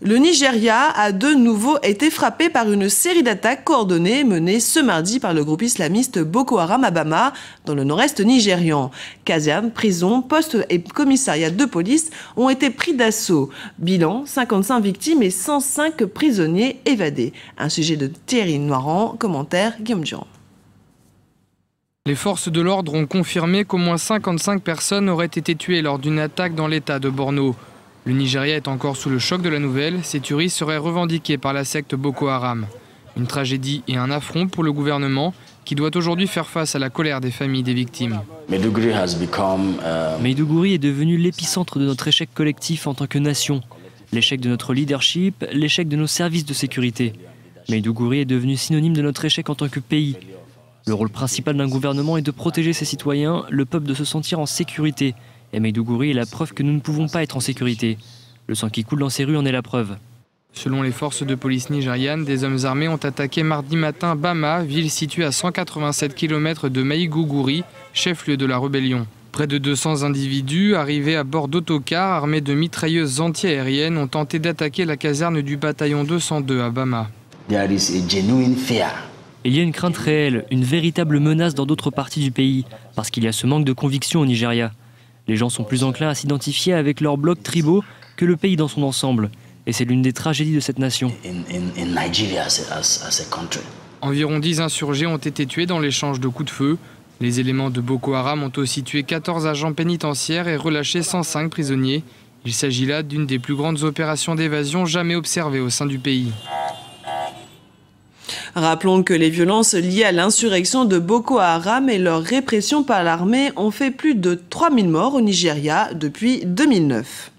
Le Nigeria a de nouveau été frappé par une série d'attaques coordonnées menées ce mardi par le groupe islamiste Boko Haram à Bama, dans le nord-est nigérian. Casernes, prisons, postes et commissariats de police ont été pris d'assaut. Bilan, 55 victimes et 105 prisonniers évadés. Un sujet de Thierry Noiran, commentaire Guillaume Durand. Les forces de l'ordre ont confirmé qu'au moins 55 personnes auraient été tuées lors d'une attaque dans l'état de Borno. Le Nigeria est encore sous le choc de la nouvelle. Ces tueries seraient revendiquées par la secte Boko Haram. Une tragédie et un affront pour le gouvernement qui doit aujourd'hui faire face à la colère des familles des victimes. Maiduguri est devenu l'épicentre de notre échec collectif en tant que nation. L'échec de notre leadership, l'échec de nos services de sécurité. Maiduguri est devenu synonyme de notre échec en tant que pays. Le rôle principal d'un gouvernement est de protéger ses citoyens, le peuple de se sentir en sécurité. Et Maiduguri est la preuve que nous ne pouvons pas être en sécurité. Le sang qui coule dans ces rues en est la preuve. Selon les forces de police nigérianes, des hommes armés ont attaqué mardi matin Bama, ville située à 187 km de Maiduguri, chef-lieu de la rébellion. Près de 200 individus, arrivés à bord d'autocars armés de mitrailleuses anti-aériennes, ont tenté d'attaquer la caserne du bataillon 202 à Bama. Il y a une crainte réelle, une véritable menace dans d'autres parties du pays, parce qu'il y a ce manque de conviction au Nigeria. Les gens sont plus enclins à s'identifier avec leurs blocs tribaux que le pays dans son ensemble. Et c'est l'une des tragédies de cette nation. Environ 10 insurgés ont été tués dans l'échange de coups de feu. Les éléments de Boko Haram ont aussi tué 14 agents pénitentiaires et relâché 105 prisonniers. Il s'agit là d'une des plus grandes opérations d'évasion jamais observées au sein du pays. Rappelons que les violences liées à l'insurrection de Boko Haram et leur répression par l'armée ont fait plus de 3000 morts au Nigeria depuis 2009.